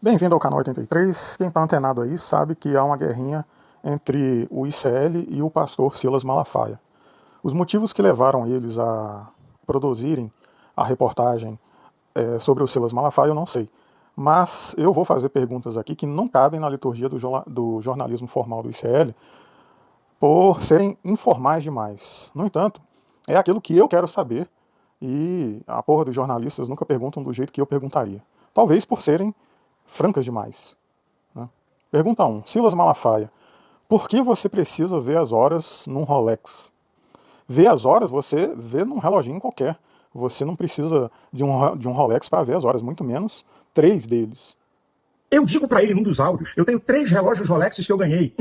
Bem-vindo ao canal 83. Quem está antenado aí sabe que há uma guerrinha entre o ICL e o pastor Silas Malafaia. Os motivos que levaram eles a produzirem a reportagem sobre o Silas Malafaia eu não sei. Mas eu vou fazer perguntas aqui que não cabem na liturgia do jornalismo formal do ICL por serem informais demais. No entanto, é aquilo que eu quero saber e a porra dos jornalistas nunca perguntam do jeito que eu perguntaria. Talvez por serem francas demais. Né? Pergunta 1. Silas Malafaia. Por que você precisa ver as horas num Rolex? Ver as horas você vê num reloginho qualquer. Você não precisa de um Rolex para ver as horas, muito menos 3 deles. Eu digo para ele num dos áudios, eu tenho 3 relógios Rolex que eu ganhei.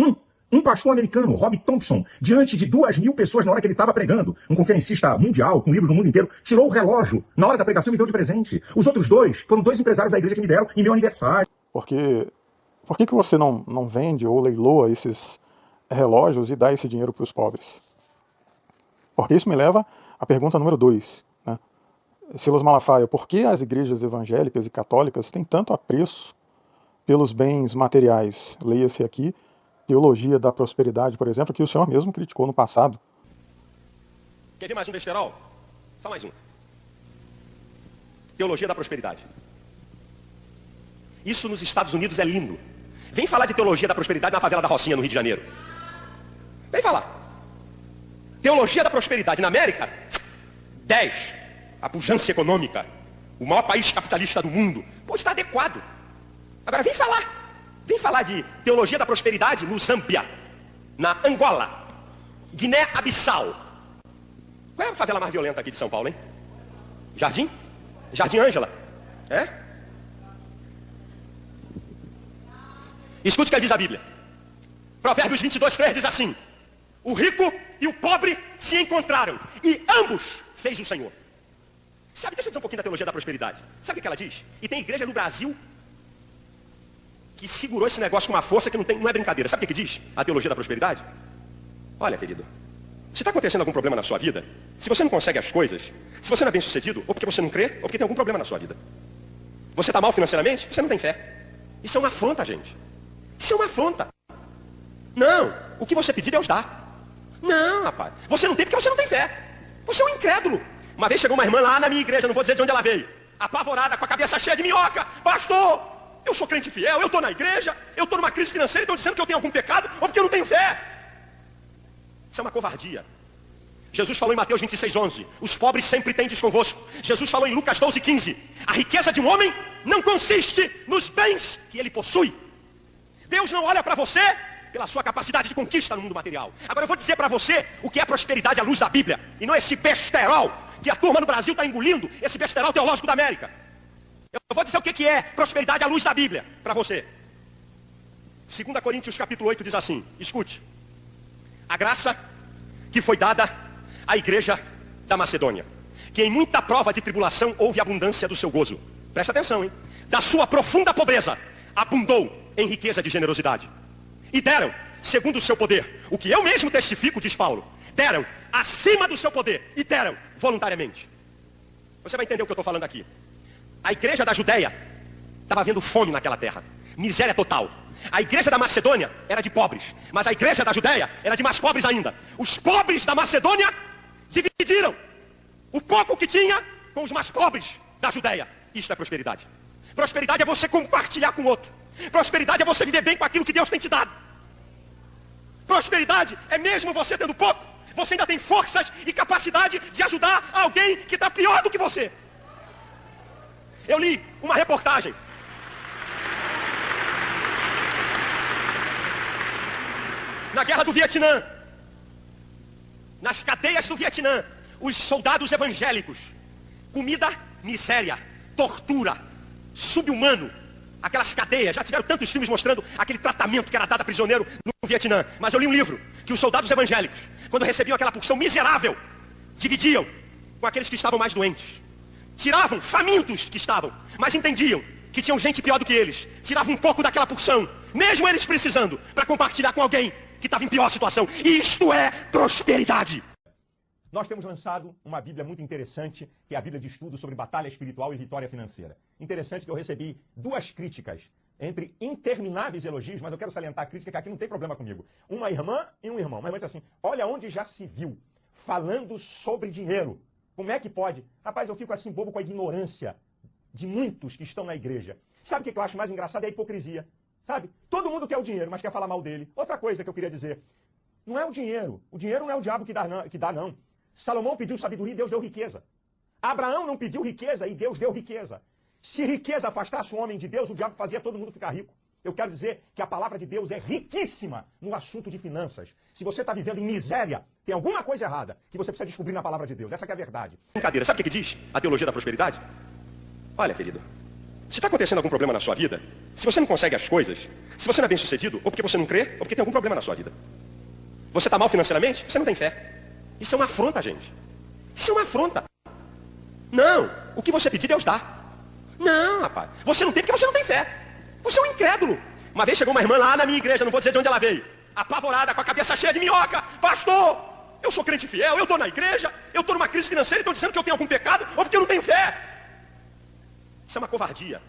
Um pastor americano, Rob Thompson, diante de 2.000 pessoas na hora que ele estava pregando, um conferencista mundial, com livros no mundo inteiro, tirou o relógio. Na hora da pregação me deu de presente. Os outros 2 foram 2 empresários da igreja que me deram em meu aniversário. Por que você não vende ou leiloa esses relógios e dá esse dinheiro para os pobres? Porque isso me leva à pergunta número 2. Né? Silas Malafaia, por que as igrejas evangélicas e católicas têm tanto apreço pelos bens materiais? Leia-se aqui Teologia da Prosperidade, por exemplo, que o senhor mesmo criticou no passado. Quer ver mais um besterol? Só mais um. Teologia da Prosperidade. Isso nos Estados Unidos é lindo. Vem falar de teologia da prosperidade na favela da Rocinha, no Rio de Janeiro. Vem falar. Teologia da prosperidade na América, 10. A pujança econômica. O maior país capitalista do mundo. Pô, está adequado. Agora vem falar. Vem falar de teologia da prosperidade no Zâmbia, na Angola, Guiné-Abissal. Qual é a favela mais violenta aqui de São Paulo, hein? Jardim? Jardim Ângela. É? Escute o que diz a Bíblia. Provérbios 22:3 diz assim: o rico e o pobre se encontraram, e ambos fez o Senhor. Sabe, deixa eu dizer um pouquinho da teologia da prosperidade. Sabe o que ela diz? E tem igreja no Brasil que segurou esse negócio com uma força que não é brincadeira. Sabe o que diz a teologia da prosperidade? Olha, querido, se está acontecendo algum problema na sua vida, se você não consegue as coisas, se você não é bem sucedido, ou porque você não crê, ou porque tem algum problema na sua vida. Você está mal financeiramente, você não tem fé. Isso é uma afronta, gente. Isso é uma afronta. Não, o que você pedir, Deus dá. Não, rapaz, você não tem porque você não tem fé. Você é um incrédulo. Uma vez chegou uma irmã lá na minha igreja, não vou dizer de onde ela veio, apavorada, com a cabeça cheia de minhoca. Pastor, eu sou crente fiel, eu estou na igreja, eu estou numa crise financeira e estão dizendo que eu tenho algum pecado ou porque eu não tenho fé. Isso é uma covardia. Jesus falou em Mateus 26:11, os pobres sempre tendes convosco. Jesus falou em Lucas 12:15, a riqueza de um homem não consiste nos bens que ele possui. Deus não olha para você pela sua capacidade de conquista no mundo material. Agora eu vou dizer para você o que é prosperidade à luz da Bíblia, e não esse besterol que a turma no Brasil está engolindo, esse besterol teológico da América. Eu vou dizer o que é prosperidade à luz da Bíblia para você. 2 Coríntios capítulo 8 diz assim, escute. A graça que foi dada à igreja da Macedônia, que em muita prova de tribulação houve abundância do seu gozo. Presta atenção, hein? Da sua profunda pobreza abundou em riqueza de generosidade. E deram, segundo o seu poder, o que eu mesmo testifico, diz Paulo, deram acima do seu poder e deram voluntariamente. Você vai entender o que eu estou falando aqui. A igreja da Judéia estava vendo fome naquela terra, miséria total. A igreja da Macedônia era de pobres, mas a igreja da Judéia era de mais pobres ainda. Os pobres da Macedônia dividiram o pouco que tinha com os mais pobres da Judéia. Isso é prosperidade. Prosperidade é você compartilhar com o outro. Prosperidade é você viver bem com aquilo que Deus tem te dado. Prosperidade é mesmo você tendo pouco, você ainda tem forças e capacidade de ajudar alguém que está pior do que você. Eu li uma reportagem. Na guerra do Vietnã, nas cadeias do Vietnã, os soldados evangélicos, comida, miséria, tortura, subhumano, aquelas cadeias, já tiveram tantos filmes mostrando aquele tratamento que era dado a prisioneiro no Vietnã. Mas eu li um livro que os soldados evangélicos, quando recebiam aquela porção miserável, dividiam com aqueles que estavam mais doentes. Tiravam famintos que estavam, mas entendiam que tinham gente pior do que eles. Tiravam um pouco daquela porção, mesmo eles precisando, para compartilhar com alguém que estava em pior situação. E isto é prosperidade. Nós temos lançado uma Bíblia muito interessante, que é a Bíblia de estudo sobre batalha espiritual e vitória financeira. Interessante que eu recebi 2 críticas entre intermináveis elogios, mas eu quero salientar a crítica que aqui não tem problema comigo. Uma irmã e um irmão. Uma irmã diz assim, olha onde já se viu falando sobre dinheiro. Como é que pode? Rapaz, eu fico assim bobo com a ignorância de muitos que estão na igreja. Sabe o que eu acho mais engraçado? É a hipocrisia. Sabe? Todo mundo quer o dinheiro, mas quer falar mal dele. Outra coisa que eu queria dizer, não é o dinheiro. O dinheiro não é o diabo que dá, não. Salomão pediu sabedoria e Deus deu riqueza. Abraão não pediu riqueza e Deus deu riqueza. Se riqueza afastasse o homem de Deus, o diabo fazia todo mundo ficar rico. Eu quero dizer que a palavra de Deus é riquíssima no assunto de finanças. Se você está vivendo em miséria, tem alguma coisa errada que você precisa descobrir na palavra de Deus. Essa que é a verdade. Brincadeira, sabe o que diz a teologia da prosperidade? Olha, querido, se está acontecendo algum problema na sua vida, se você não consegue as coisas, se você não é bem sucedido, ou porque você não crê, ou porque tem algum problema na sua vida. Você está mal financeiramente? Você não tem fé. Isso é uma afronta, gente. Isso é uma afronta. Não, o que você pedir, Deus dá. Não, rapaz, você não tem porque você não tem fé. Você é um incrédulo. Uma vez chegou uma irmã lá na minha igreja, não vou dizer de onde ela veio, apavorada, com a cabeça cheia de minhoca. Pastor, eu sou crente fiel, eu estou na igreja, eu estou numa crise financeira e estão dizendo que eu tenho algum pecado ou porque eu não tenho fé. Isso é uma covardia.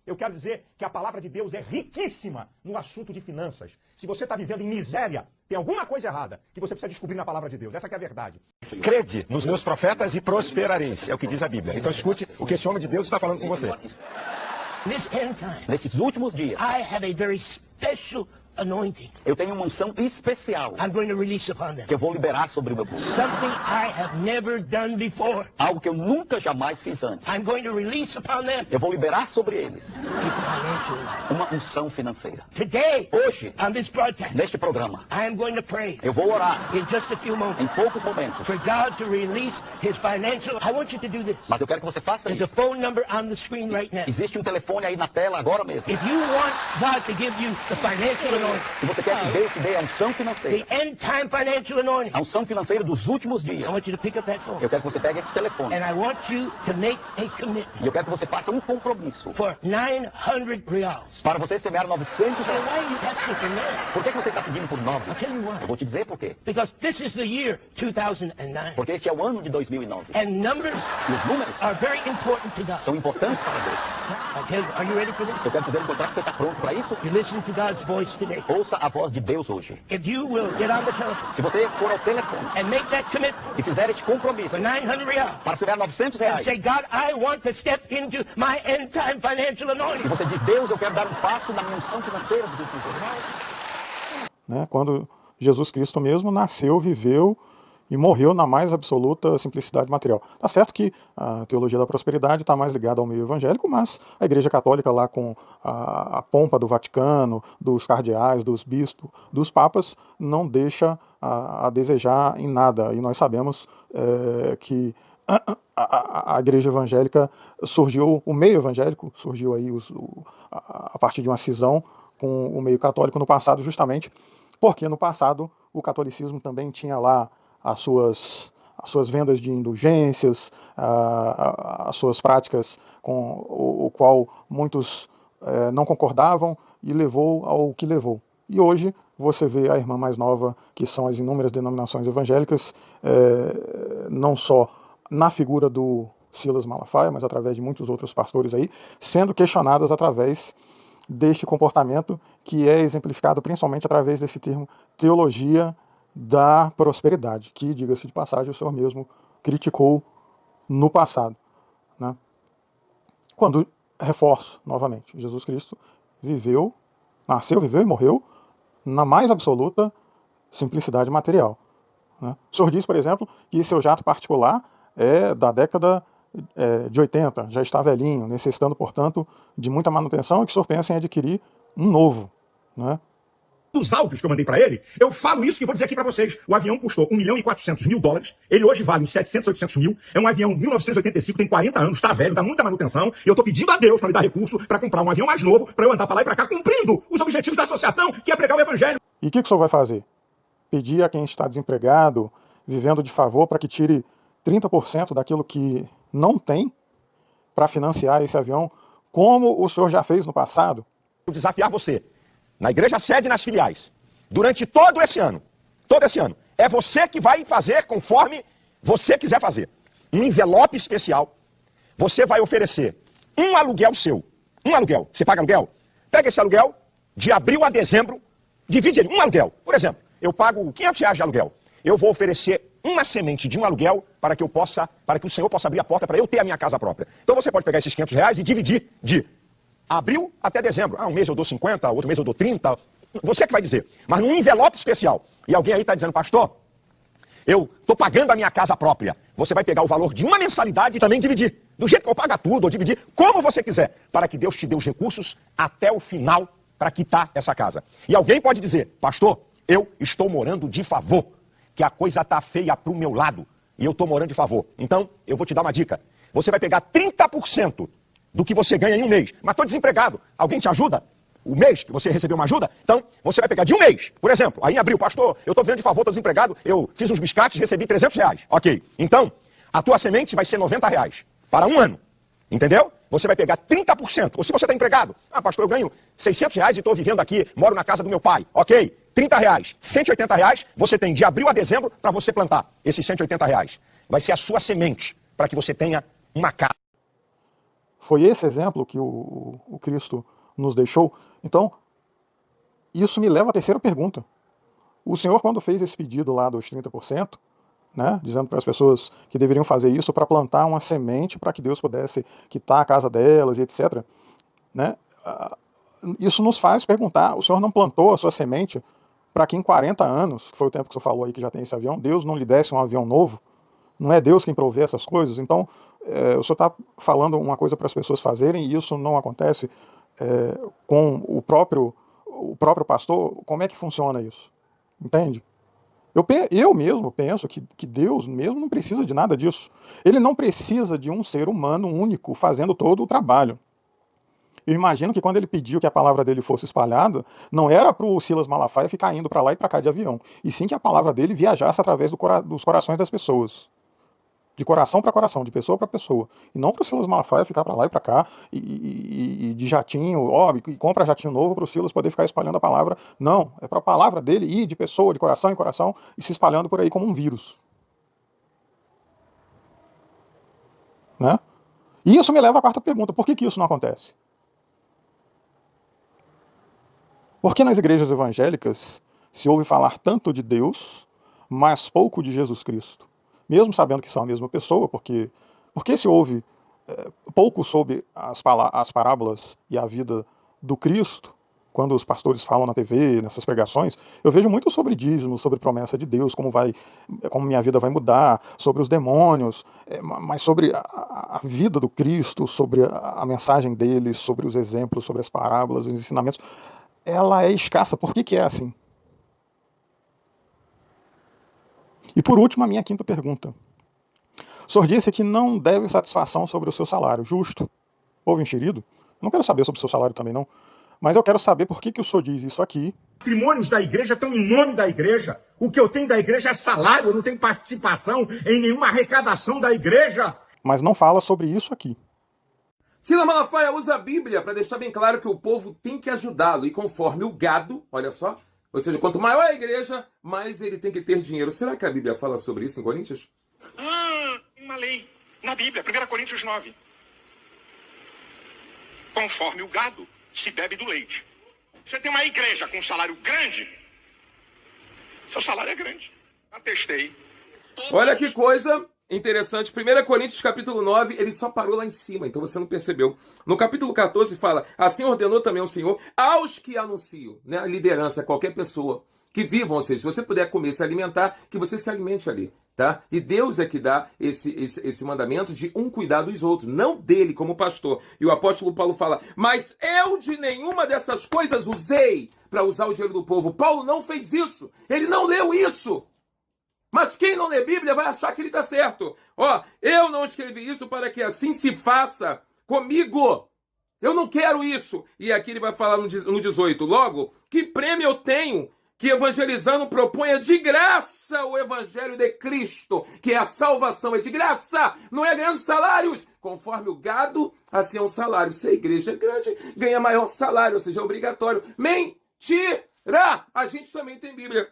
Eu quero dizer que a palavra de Deus é riquíssima no assunto de finanças. Se você está vivendo em miséria, tem alguma coisa errada que você precisa descobrir na palavra de Deus. Essa que é a verdade. Crede nos meus profetas e prosperareis, é o que diz a Bíblia. Então escute o que esse homem de Deus está falando com você. Nesses últimos dias, I have a very special anointing. eu tenho uma unção especial I'm going to release upon them. que eu vou liberar sobre o meu povo. Something I have never done before. Algo que eu nunca jamais fiz antes. I'm going to release upon them Eu vou liberar sobre eles a financial. uma unção financeira. Today, Hoje, on this broadcast, neste programa, I am going to pray eu vou orar in just a few moments em poucos momentos. for God to release His financial. I want you to do this. Mas eu quero que você faça There's a isso. phone number on the screen right now. Existe um telefone aí na tela agora mesmo. If you want God to give you the financial anointing, Se você quer que Deus te dê a unção the financeira, end time financial anointing, a unção financeira dos últimos I dias, want you to pick up that phone. eu quero que você pegue esse telefone. And I want you to make a commitment E eu quero que você faça um compromisso for 900 reals. para você semear 900 So reais. why are you asking for that? Por que você está pedindo por 9? I'll tell you Eu why. vou te dizer por quê. Because this is the year 2009. Porque esse é o ano de 2009. And numbers E os números are very important to God. são importantes para Deus. I tell you, are you ready for this? Eu quero te ver encontrar que você está pronto para isso. You listen to God's voice today. Ouça a voz de Deus hoje. If you will get on the telephone Se você for ao telefone and make that commitment e fizer este compromisso for 900 reals para semear 900 and reais, say, God, I want to step into my end time financial e anointing. você diz, Deus, eu quero dar um passo na minha unção financeira dos últimos anos. Né? Quando Jesus Cristo mesmo nasceu, viveu e morreu na mais absoluta simplicidade material. Tá certo que a teologia da prosperidade está mais ligada ao meio evangélico, mas a Igreja Católica lá com a pompa do Vaticano, dos cardeais, dos bispos, dos papas, não deixa a desejar em nada. E nós sabemos que a Igreja Evangélica surgiu, o meio evangélico surgiu aí a partir de uma cisão com o meio católico no passado, justamente porque no passado o catolicismo também tinha lá as suas vendas de indulgências, as suas práticas com o qual muitos não concordavam e levou ao que levou. E hoje você vê a irmã mais nova, que são as inúmeras denominações evangélicas, não só na figura do Silas Malafaia, mas através de muitos outros pastores aí, sendo questionadas através deste comportamento que é exemplificado principalmente através desse termo teologia da prosperidade, que, diga-se de passagem, o Senhor mesmo criticou no passado. Né? Quando, reforço novamente, Jesus Cristo nasceu, viveu e morreu na mais absoluta simplicidade material. Né? O Senhor diz, por exemplo, que seu jato particular é da década de 80, já está velhinho, necessitando, portanto, de muita manutenção, e que o Senhor pensa em adquirir um novo. Né? Dos áudios que eu mandei para ele, eu falo isso e vou dizer aqui para vocês. O avião custou $1.400.000. Ele hoje vale uns 700, 800 mil. É um avião 1985, tem 40 anos, está velho, dá muita manutenção. E eu estou pedindo a Deus para me dar recurso para comprar um avião mais novo, para eu andar para lá e para cá, cumprindo os objetivos da associação, que é pregar o evangelho. E o que o senhor vai fazer? Pedir a quem está desempregado, vivendo de favor, para que tire 30% daquilo que não tem para financiar esse avião, como o senhor já fez no passado? Eu desafiar você, na igreja sede e nas filiais, durante todo esse ano, é você que vai fazer conforme você quiser fazer. Um envelope especial, você vai oferecer um aluguel seu, você paga aluguel? pega esse aluguel, de abril a dezembro, divide ele, um aluguel. Por exemplo, eu pago R$500 de aluguel. Eu vou oferecer uma semente de um aluguel para que o Senhor possa abrir a porta para eu ter a minha casa própria. Então você pode pegar esses R$500 e dividir de abril até dezembro. Um mês eu dou 50, outro mês eu dou 30. Você que vai dizer. Mas num envelope especial. E alguém aí está dizendo, pastor, eu estou pagando a minha casa própria. Você vai pegar o valor de uma mensalidade e também dividir. Do jeito que eu pago tudo, ou dividir como você quiser. Para que Deus te dê os recursos até o final para quitar essa casa. E alguém pode dizer, pastor, eu estou morando de favor. Que a coisa está feia para o meu lado. E eu estou morando de favor. Então, eu vou te dar uma dica. Você vai pegar 30% do que você ganha em um mês. Mas estou desempregado. Alguém te ajuda? O mês que você recebeu uma ajuda? Então, você vai pegar de um mês. Por exemplo, aí em abril, pastor, eu estou vivendo de favor, estou desempregado, eu fiz uns biscates, recebi R$300. Ok. Então, a tua semente vai ser R$90 para um ano. Entendeu? Você vai pegar 30%. Ou se você está empregado, pastor, eu ganho R$600 e estou vivendo aqui, moro na casa do meu pai. Ok. R$30, R$180, você tem de abril a dezembro para você plantar esses R$180. Vai ser a sua semente para que você tenha uma casa. Foi esse exemplo que o Cristo nos deixou. Então, isso me leva à terceira pergunta. O Senhor, quando fez esse pedido lá dos 30%, né, dizendo para as pessoas que deveriam fazer isso para plantar uma semente para que Deus pudesse quitar a casa delas e etc., né, isso nos faz perguntar, o Senhor não plantou a sua semente para que em 40 anos, que foi o tempo que o senhor falou aí que já tem esse avião, Deus não lhe desse um avião novo? Não é Deus quem provê essas coisas? Então, o senhor está falando uma coisa para as pessoas fazerem e isso não acontece com o próprio pastor. Como é que funciona isso? Entende? Eu mesmo penso que Deus mesmo não precisa de nada disso. Ele não precisa de um ser humano único fazendo todo o trabalho. Eu imagino que quando ele pediu que a palavra dele fosse espalhada, não era para o Silas Malafaia ficar indo para lá e para cá de avião, e sim que a palavra dele viajasse através dos corações das pessoas. De coração para coração, de pessoa para pessoa. E não para o Silas Malafaia ficar para lá e para cá, e de jatinho, e compra jatinho novo para o Silas poder ficar espalhando a palavra. Não, é para a palavra dele ir de pessoa, de coração em coração, e se espalhando por aí como um vírus. Né? E isso me leva à quarta pergunta, por que isso não acontece? Porque nas igrejas evangélicas se ouve falar tanto de Deus, mas pouco de Jesus Cristo? Mesmo sabendo que são a mesma pessoa, porque se ouve pouco sobre as parábolas e a vida do Cristo, quando os pastores falam na TV, nessas pregações, eu vejo muito sobre dízimo, sobre promessa de Deus, como minha vida vai mudar, sobre os demônios, mas sobre a vida do Cristo, sobre a mensagem dele, sobre os exemplos, sobre as parábolas, os ensinamentos. Ela é escassa. Por que é assim? E por último, a minha quinta pergunta. O senhor disse que não deve satisfação sobre o seu salário. Justo? Povo enxerido? Eu não quero saber sobre o seu salário também, não. Mas eu quero saber por que o senhor diz isso aqui. Patrimônios da igreja estão em nome da igreja. O que eu tenho da igreja é salário, eu não tenho participação em nenhuma arrecadação da igreja. Mas não fala sobre isso aqui. Silas Malafaia usa a Bíblia para deixar bem claro que o povo tem que ajudá-lo. E conforme o gado, olha só, ou seja, quanto maior a igreja, mais ele tem que ter dinheiro. Será que a Bíblia fala sobre isso em Coríntios? Uma lei na Bíblia, 1 Coríntios 9. Conforme o gado se bebe do leite. Você tem uma igreja com um salário grande, seu salário é grande. Atestei. Olha que coisa interessante. 1 Coríntios capítulo 9, ele só parou lá em cima, então você não percebeu. No capítulo 14 fala, assim ordenou também o Senhor aos que anunciam, né, a liderança, qualquer pessoa que vivam, ou seja, se você puder comer, se alimentar, que você se alimente ali, tá? E Deus é que dá esse mandamento de um cuidar dos outros, não dele como pastor. E o apóstolo Paulo fala, mas eu de nenhuma dessas coisas usei para usar o dinheiro do povo. Paulo não fez isso, ele não leu isso. Mas quem não lê Bíblia vai achar que ele está certo. Ó, eu não escrevi isso para que assim se faça comigo. Eu não quero isso. E aqui ele vai falar no 18. Logo, que prêmio eu tenho que evangelizando proponha de graça o evangelho de Cristo, que é a salvação, é de graça, não é ganhando salários. Conforme o gado, assim é um salário. Se a igreja é grande, ganha maior salário, ou seja, é obrigatório. Mentira! A gente também tem Bíblia.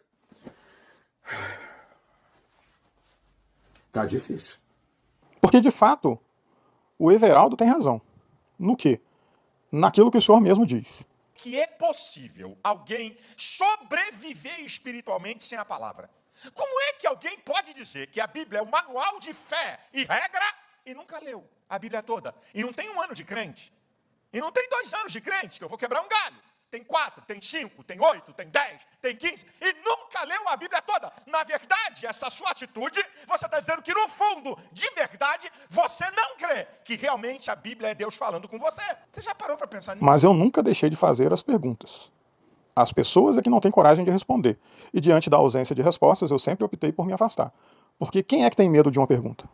Tá difícil. Porque, de fato, o Everaldo tem razão. No quê? Naquilo que o senhor mesmo diz. que é possível alguém sobreviver espiritualmente sem a palavra? Como é que alguém pode dizer que a Bíblia é um manual de fé e regra e nunca leu a Bíblia toda? E não tem 1 ano de crente. E não tem 2 anos de crente, que eu vou quebrar um galho. Tem 4, tem 5, tem 8, tem 10, tem 15, e nunca leu a Bíblia toda. Na verdade, essa sua atitude, você está dizendo que no fundo, de verdade, você não crê que realmente a Bíblia é Deus falando com você. Você já parou para pensar nisso? Mas eu nunca deixei de fazer as perguntas. As pessoas é que não têm coragem de responder. E diante da ausência de respostas, eu sempre optei por me afastar. Porque quem é que tem medo de uma pergunta?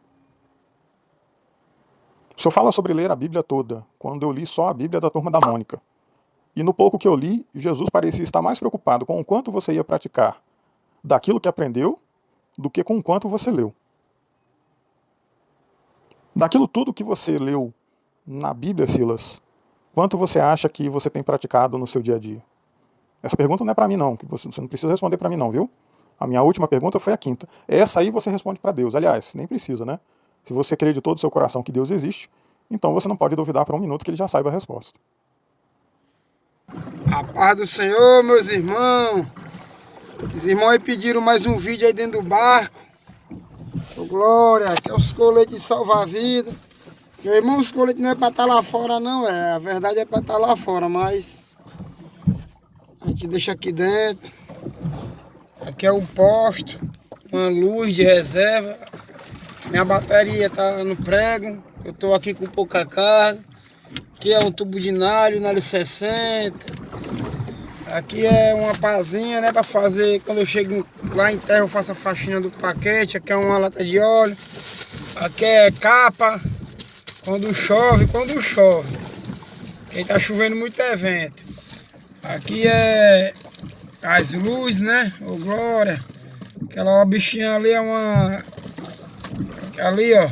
O senhor fala sobre ler a Bíblia toda, quando eu li só a Bíblia da Turma da Mônica. E no pouco que eu li, Jesus parecia estar mais preocupado com o quanto você ia praticar daquilo que aprendeu, do que com o quanto você leu. Daquilo tudo que você leu na Bíblia, Silas, quanto você acha que você tem praticado no seu dia a dia? Essa pergunta não é para mim não, que você não precisa responder para mim não, viu? A minha última pergunta foi a 5ª. Essa aí você responde para Deus. Aliás, nem precisa, né? Se você crê de todo o seu coração que Deus existe, então você não pode duvidar por um minuto que ele já saiba a resposta. A paz do Senhor, meus irmãos. Os irmãos aí pediram mais um vídeo aí dentro do barco. Ô, glória, aqui é os coletes salva-vida. Meu irmão, os coletes não é para estar lá fora, não. A verdade é para estar lá fora, mas a gente deixa aqui dentro. Aqui é o posto, uma luz de reserva. Minha bateria tá no prego. Eu tô aqui com pouca carga. Aqui é um tubo de nalho 60. Aqui é uma pazinha, né, para fazer, quando eu chego lá em terra eu faço a faxina do paquete. Aqui é uma lata de óleo. Aqui é capa, quando chove. Porque tá chovendo muito evento. Aqui é as luzes, né, ô glória. Aquela bichinha ali é uma... Ali, ó.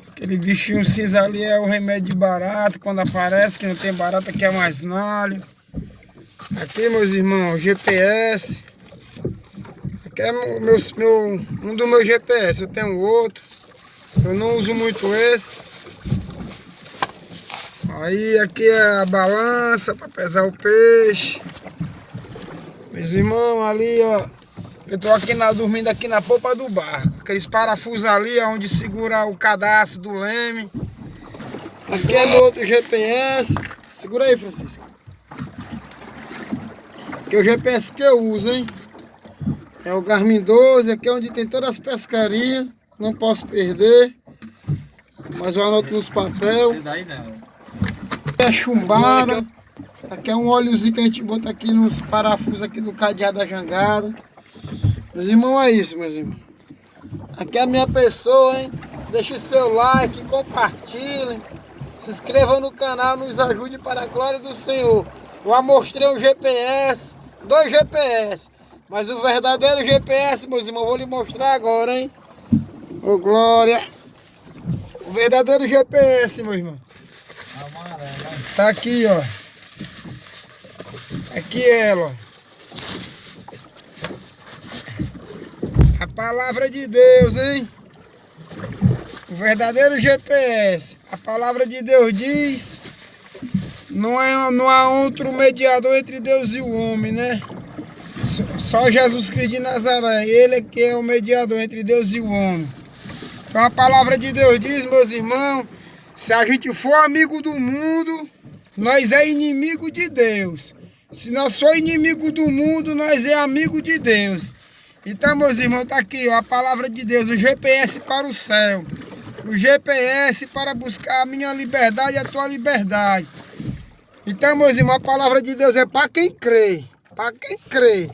Aquele bichinho cinza ali é o remédio de barata, quando aparece, que não tem barata, que é mais nalho. Aqui, meus irmãos, GPS. Aqui é um dos meus GPS, eu tenho outro. Eu não uso muito esse. Aí aqui é a balança para pesar o peixe. Meus irmãos, ali, ó. Eu tô aqui dormindo aqui na polpa do barco. Aqueles parafusos ali, onde segura o cadastro do leme. Aqui é meu outro GPS. Segura aí, Francisco. Aqui é o GPS que eu uso, hein? É o Garmin 12. Aqui é onde tem todas as pescarias. Não posso perder. Mas eu anoto nos papéis. Aqui é chumbada. Aqui é um óleozinho que a gente bota aqui nos parafusos aqui do cadeado da jangada. Meus irmãos, é isso, meus irmãos. Aqui é a minha pessoa, hein? Deixe o seu like, compartilhem. Se inscreva no canal, nos ajude para a glória do Senhor. Eu mostrei um GPS, 2 GPS. Mas o verdadeiro GPS, meus irmãos, eu vou lhe mostrar agora, hein? Ô, glória! O verdadeiro GPS, meu irmão. Tá aqui, ó. Aqui ela, ó. A palavra de Deus, hein? O verdadeiro GPS. A palavra de Deus diz: não há outro mediador entre Deus e o homem, né? Só Jesus Cristo de Nazaré. Ele é que é o mediador entre Deus e o homem. Então a palavra de Deus diz, meus irmãos, se a gente for amigo do mundo, nós é inimigo de Deus. Se nós for inimigo do mundo, nós é amigo de Deus. Então, meus irmãos, tá aqui, ó, a palavra de Deus, o GPS para o céu. O GPS para buscar a minha liberdade e a tua liberdade. Então, meus irmãos, a palavra de Deus é para quem crê. Para quem crê.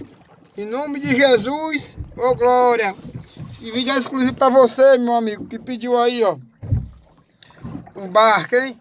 Em nome de Jesus, ô glória. Esse vídeo é exclusivo para você, meu amigo, que pediu aí, ó. Um barco, hein?